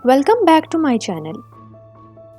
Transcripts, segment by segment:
Welcome back to my channel.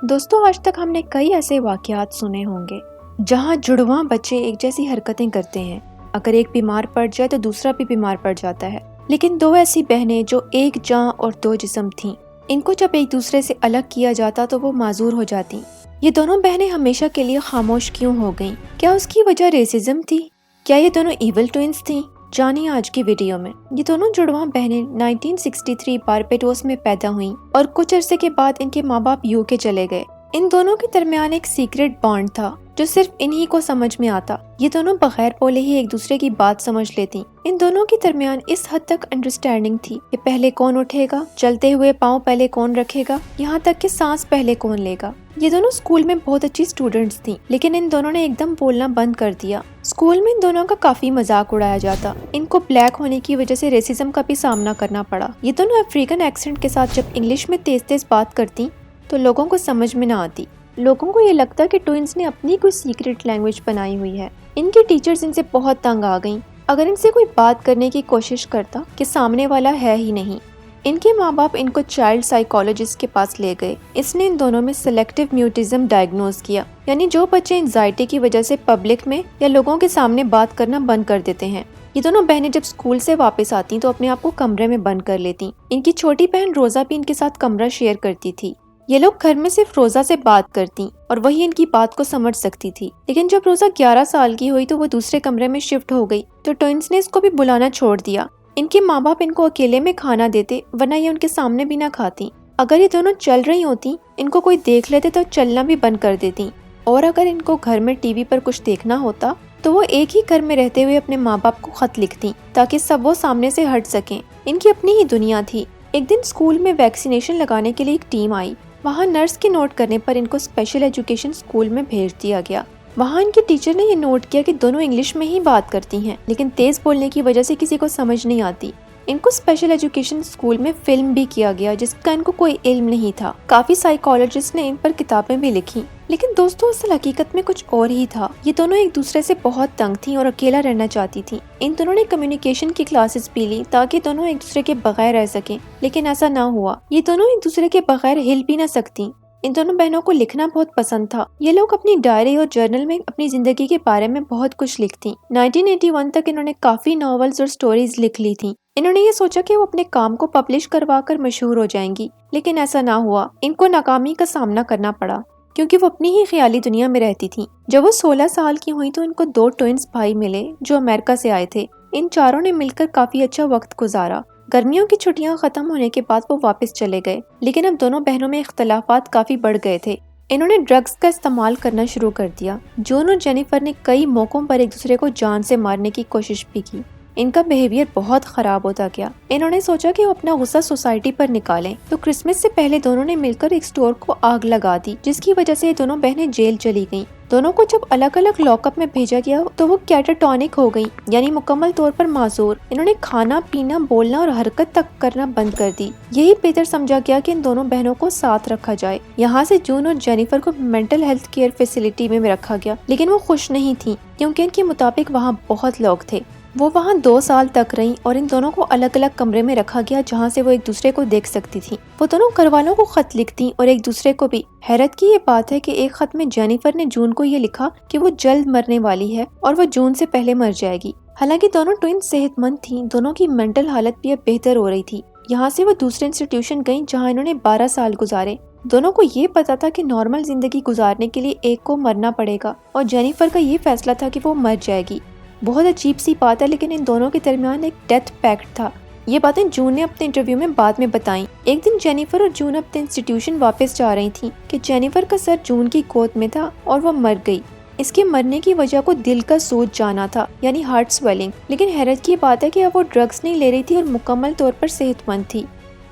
दोस्तों, आज तक हमने कई ऐसे वाक़यात सुने होंगे जहां जुड़वां बच्चे एक जैसी हरकतें करते हैं। अगर एक बीमार पड़ जाए तो दूसरा भी बीमार पड़ जाता है। लेकिन दो ऐसी बहनें जो एक जान और दो जिस्म थीं, इनको जब एक दूसरे से अलग किया जाता तो वो माजूर हो जाती। ये दोनों बहनें हमेशा के लिए खामोश क्यों हो गईं? क्या उसकी वजह रेसिज्म थी? क्या ये दोनों इविल ट्विंस थीं? जानिए आज की वीडियो में। ये दोनों जुड़वां बहनें 1963 बारबेडोस में पैदा हुईं और कुछ अरसे के बाद इनके माँ बाप यूके चले गए। इन दोनों के दरमियान एक सीक्रेट बॉन्ड था जो सिर्फ इन्हीं को समझ में आता। ये दोनों बगैर बोले ही एक दूसरे की बात समझ लेती। इन दोनों के दरमियान इस हद तक अंडरस्टैंडिंग थी कि पहले कौन उठेगा, चलते हुए पाँव पहले कौन रखेगा, यहाँ तक कि सांस पहले कौन लेगा। ये दोनों स्कूल में बहुत अच्छी स्टूडेंट्स थी, लेकिन इन दोनों ने एकदम बोलना बंद कर दिया। स्कूल में इन दोनों का काफी मजाक उड़ाया जाता। इनको ब्लैक होने की वजह से रेसिज्म का भी सामना करना पड़ा। ये दोनों अफ्रीकन एक्सेंट के साथ जब इंग्लिश में तेज तेज बात करती तो लोगों को समझ में ना आती। लोगों को ये लगता कि ट्विंस ने अपनी कोई सीक्रेट लैंग्वेज बनाई हुई है। इनकी टीचर्स इनसे बहुत तंग आ गईं। अगर इनसे कोई बात करने की कोशिश करता कि सामने वाला है ही नहीं। इनके माँ बाप इनको चाइल्ड साइकोलॉजिस्ट के पास ले गए। इसने इन दोनों में सिलेक्टिव म्यूटिज्म डायग्नोज किया, यानी जो बच्चे एंजाइटी की वजह से पब्लिक में या लोगों के सामने बात करना बंद कर देते हैं। ये दोनों बहनें जब स्कूल से वापस आती तो अपने आप को कमरे में बंद कर लेती। इनकी छोटी बहन रोजा भी इनके साथ कमरा शेयर करती थी। ये लोग घर में सिर्फ रोजा से बात करती और वही इनकी बात को समझ सकती थी। लेकिन जब रोजा 11 साल की हुई तो वो दूसरे कमरे में शिफ्ट हो गई तो ट्विंस ने इसको भी बुलाना छोड़ दिया। इनके माँ बाप इनको अकेले में खाना देते, वरना ये उनके सामने भी ना खाती। अगर ये दोनों चल रही होती, इनको कोई देख लेते तो चलना भी बंद कर देती। और अगर इनको घर में टीवी पर कुछ देखना होता तो वो एक ही घर में रहते हुए अपने माँ बाप को खत लिखती ताकि सब वो सामने से हट सकें। इनकी अपनी ही दुनिया थी। एक दिन स्कूल में वैक्सीनेशन लगाने के लिए एक टीम आई। वहाँ नर्स के नोट करने पर इनको स्पेशल एजुकेशन स्कूल में भेज दिया गया। वहाँ इनके टीचर ने ये नोट किया कि दोनों इंग्लिश में ही बात करती हैं, लेकिन तेज बोलने की वजह से किसी को समझ नहीं आती। इनको स्पेशल एजुकेशन स्कूल में फिल्म भी किया गया जिसका इनको कोई इल्म नहीं था। काफी साइकोलॉजिस्ट ने इन पर किताबें भी लिखी, लेकिन दोस्तों असल हकीकत में कुछ और ही था। ये दोनों एक दूसरे से बहुत तंग थी और अकेला रहना चाहती थी। इन दोनों ने कम्युनिकेशन की क्लासेस भी ली ताकि दोनों एक दूसरे के बगैर रह सकें, लेकिन ऐसा ना हुआ। ये दोनों एक दूसरे के बगैर हिल भी ना सकती। इन दोनों बहनों को लिखना बहुत पसंद था। ये लोग अपनी डायरी और जर्नल में अपनी जिंदगी के बारे में बहुत कुछ लिखती। 1981 तक इन्होंने काफी नॉवेल्स और स्टोरीज लिख ली थी। इन्होंने ये सोचा कि वो अपने काम को पब्लिश करवाकर मशहूर हो जाएंगी, लेकिन ऐसा ना हुआ। इनको नाकामी का सामना करना पड़ा क्योंकि वो अपनी ही ख्याली दुनिया में रहती थी। जब वो 16 साल की हुई तो इनको दो ट्विंस भाई मिले जो अमेरिका से आए थे। इन चारों ने मिलकर काफी अच्छा वक्त गुजारा। गर्मियों की छुट्टियां खत्म होने के बाद वो वापस चले गए, लेकिन अब दोनों बहनों में इख्तलाफात काफी बढ़ गए थे। इन्होंने ड्रग्स का इस्तेमाल करना शुरू कर दिया। जॉन और जेनिफर ने कई मौकों पर एक दूसरे को जान से मारने की कोशिश भी की। इनका बिहेवियर बहुत खराब होता गया। इन्होंने सोचा कि वो अपना गुस्सा सोसाइटी पर निकालें, तो क्रिसमस से पहले दोनों ने मिलकर एक स्टोर को आग लगा दी, जिसकी वजह से ये दोनों बहनें जेल चली गईं। दोनों को जब अलग अलग लॉकअप में भेजा गया तो वो कैटाटॉनिक हो गई, यानी मुकम्मल तौर पर माजूर। इन्होंने खाना पीना, बोलना और हरकत तक करना बंद कर दी। यही बेहतर समझा गया कि इन दोनों बहनों को साथ रखा जाए। यहाँ से जून और जेनिफर को मेंटल हेल्थ केयर फैसिलिटी में रखा गया, लेकिन वो खुश नहीं थी क्योंकि इनके मुताबिक वहाँ बहुत लोग थे। वो वहाँ 2 साल तक रहीं और इन दोनों को अलग अलग कमरे में रखा गया जहाँ से वो एक दूसरे को देख सकती थी। वो दोनों घरवालों को खत लिखती और एक दूसरे को भी। हैरत की ये बात है कि एक खत में जेनिफर ने जून को ये लिखा कि वो जल्द मरने वाली है और वो जून से पहले मर जाएगी। हालांकि दोनों ट्विन सेहतमंद थी, दोनों की मेंटल हालत भी अब बेहतर हो रही थी। यहाँ से वो दूसरे इंस्टीट्यूशन गयी जहाँ इन्होंने 12 साल गुजारे। दोनों को ये पता था कि नॉर्मल जिंदगी गुजारने के लिए एक को मरना पड़ेगा और जेनिफर का ये फैसला था कि वो मर जाएगी। बहुत अजीब सी बात है, लेकिन इन दोनों के दरमियान एक डेथ पैक्ट था। ये बातें जून ने अपने इंटरव्यू में बाद में बताई। एक दिन जेनिफर और जून अपने इंस्टीट्यूशन वापस जा रही थी कि जेनिफर का सर जून की गोद में था और वो मर गई। इसके मरने की वजह को दिल का सूज जाना था, यानी हार्ट स्वेलिंग। लेकिन हैरत की बात है कि अब वो ड्रग्स नहीं ले रही थी और मुकम्मल तौर पर सेहतमंद थी।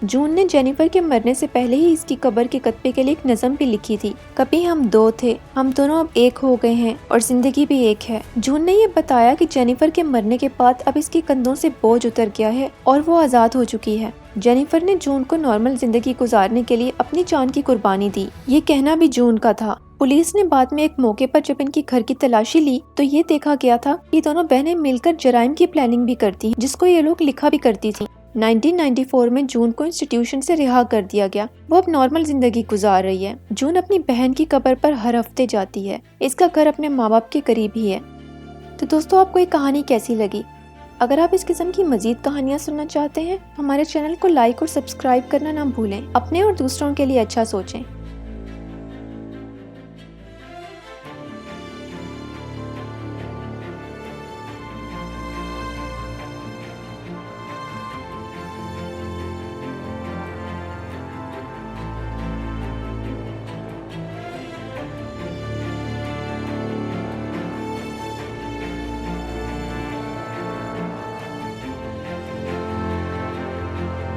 जून ने जेनिफर के मरने से पहले ही इसकी कब्र के कतबे के लिए एक नज़म भी लिखी थी। कभी हम दो थे, हम दोनों अब एक हो गए हैं और जिंदगी भी एक है। जून ने ये बताया कि जेनिफर के मरने के बाद अब इसके कंधों से बोझ उतर गया है और वो आज़ाद हो चुकी है। जेनिफर ने जून को नॉर्मल जिंदगी गुजारने के लिए अपनी जान की कुर्बानी दी। ये कहना भी जून का था। पुलिस ने बाद में एक मौके पर जब इनकी घर की तलाशी ली तो ये देखा गया था कि दोनों बहनें मिलकर जराइम की प्लानिंग भी करती, जिसको ये लोग लिखा भी करती थी। 1994 में जून को इंस्टीट्यूशन से रिहा कर दिया गया। वो अब नॉर्मल जिंदगी गुजार रही है। जून अपनी बहन की कब्र पर हर हफ्ते जाती है। इसका घर अपने माँ बाप के करीब ही है। तो दोस्तों, आपको ये कहानी कैसी लगी? अगर आप इस किस्म की मजीद कहानियाँ सुनना चाहते हैं, हमारे चैनल को लाइक और सब्सक्राइब करना ना भूलें। अपने और दूसरों के लिए अच्छा सोचें।